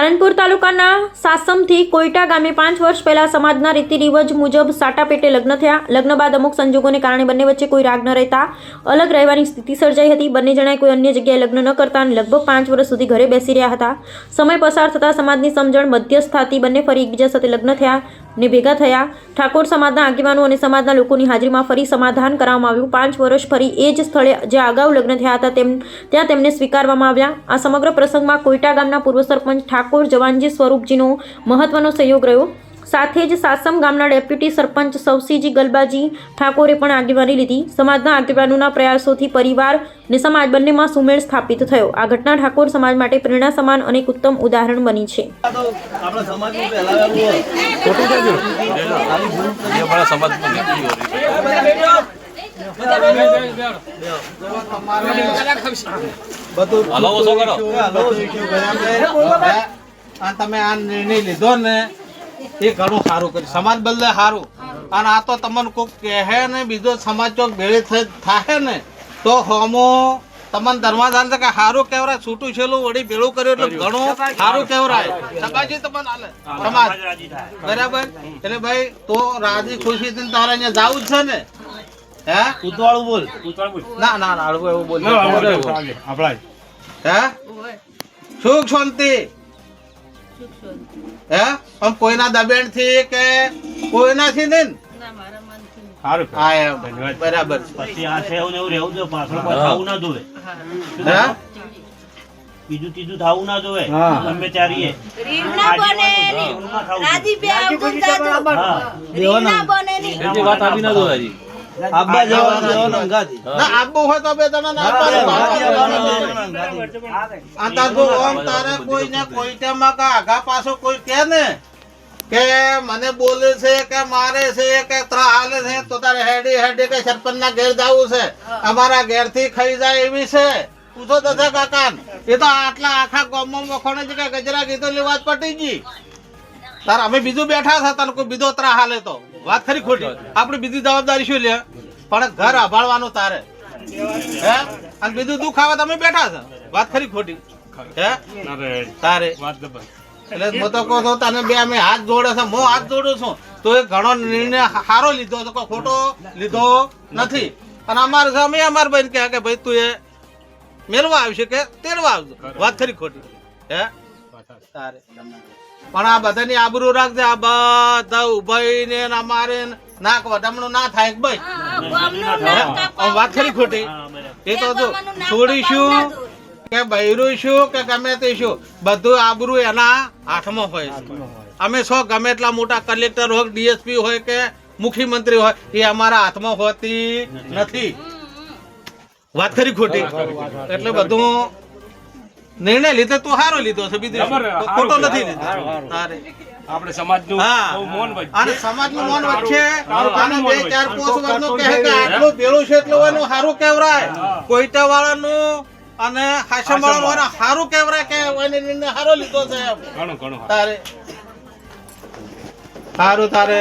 પાલનપુર તાલુકાના સાસમથી કોઈટા ગામે 5 વર્ષ પહેલા સમાજના રીતિ રિવાજ મુજબ સાટા પેટે લગ્ન થયા. લગ્ન બાદ અમુક સંજોગોને કારણે બંને વચ્ચે કોઈ રાગ ન રહેતા અલગ રહેવાની સ્થિતિ સર્જાઈ હતી. બંને જણાએ કોઈ અન્ય જગ્યાએ લગ્ન ન કરતા અને લગભગ 5 વર્ષ સુધી ઘરે બેસી રહ્યા હતા. સમય પસાર થતાં સમાજની સમજણ મધ્યસ્થાથી બંને ફરી એકબીજા સાથે લગ્ન થયા ને ભેગા થયા. ઠાકોર સમાજના આગેવાનો અને સમાજના લોકોની હાજરીમાં ફરી સમાધાન કરવામાં આવ્યું. 5 વર્ષ ફરી એ જ સ્થળે જે અગાઉ લગ્ન થયા હતા ત્યાં તેમને સ્વીકારવામાં આવ્યા. આ સમગ્ર પ્રસંગમાં કોઈટા ગામના પૂર્વ સરપંચ ઠાકોર જવાનજી સ્વરૂપજીનો મહત્વનો સહયોગ રહ્યો. સાથે જ સાસમ ગામના ડેપ્યુટી સરપંચ સવસીજી ગલબાજી ઠાકોરે પણ આગેવાની લીધી. સમાજના આગેવાનોના પ્રયાસોથી પરિવાર અને સમાજ બંનેમાં સુમેળ સ્થાપિત થયો. આ ઘટના ઠાકોર સમાજ માટે પ્રેરણા સમાન અને એક ઉત્તમ ઉદાહરણ બની છે. તમે આ નિર્ણય લીધો ને એ ઘણું સારું કર્યું. સમાજ બદલે સારું. અને આ તો તમને કોઈક કહે ને બીજો સમાજ ચોક ભેળી થાય ને તો હોમો તમને ધર્માદાન કે સારું કહેવાય. છૂટું છેલ્લું વળી ભેળું કર્યું એટલે ઘણું સારું કહેવાય. સગાજી તમને હાલે સમાજ બરાબર. એટલે ભાઈ તો રાજી ખુશી તારે અહીંયા જવું જ છે ને. હે ઉતવાળું બોલ. ના ના ના એવું બોલ. હે સુખ શાંતિ હે આમ કોઈના દબેણ થી કે કોઈનાથી નહીં. બરાબર. બીજું ત્રીજું થવું ના જોવે. ગમે ત્યારે આબુ હોય તો બે જણા તારે કોઈને કોઈટામાં કે આગા પાછો કોઈ કે ને કે મને બોલે છે કે મારે છે કે ત્રા હાલે છે તો તારે હેડી હેડી કે સરપંચ ના ઘેર જવું છે. અમારા ઘેર થી ખાઈ જાય એવી છે. પૂછો તો કાકા એ તો આટલા આખા ગામમાં વખોણે છે કે ગજરા કીધો વાત પટી ગઈ. તાર અમે બીજું બેઠા હતા તને કોઈ બીજો ત્રા હાલે તો વાત ખરી ખોટી. આપડી બીજી જવાબદારી શું લે પણ ઘર અભાળવાનું તારે. હે અને બીજું દુઃખ આવે તમે બેઠા છો. વાત ખરી ખોટી. હે તારે એટલે હું તો કહું છું તને બે અમે હાથ જોડે છે. હું હાથ જોડું છું તો એ ઘણો નિર્ણય સારો લીધો છે. કોઈ ખોટો લીધો નથી. અને અમારે અમે અમાર બહેન કહે કે ભાઈ તું એ મેળવા આવશે કે તેડવા આવજો. વાત ખરી ખોટી. હે તારે પણ આ બધાની આબરૂ રાખજે. આ બધા ઉભાઈ ને અમારે નાક વડામણું ના થાય ભાઈ. વાત ખરી ખોટી. એ તો છોડીશું કે બૈરું શું કે ગમે તે શું બધું આબરૂ એના હાથમાં હોય છે. અમે ગમે એટલા મોટા કલેક્ટર હોય ડીએસપી હોય કે મુખ્યમંત્રી હોય એ અમારા હાથમાં હોતી નથી. વાત ખરી ખોટી. એટલે બધું નિર્ણય લીધો તો સારો લીધો છે. બીજો ખોટો નથી લીધો. તારે આપણે સમાજનું મોન અને સમાજનું મોન વચ્ચે અને 2-4 વર્ષનું કહે કે આટલું ભેળું છે એટલું એનું સારું કહેવાય. કોઈટા વાળાનું અને હાસમ વાળાનું સારું કહેવાય કે એને નિર્ણય સારો લીધો છે. તારે સારું તારે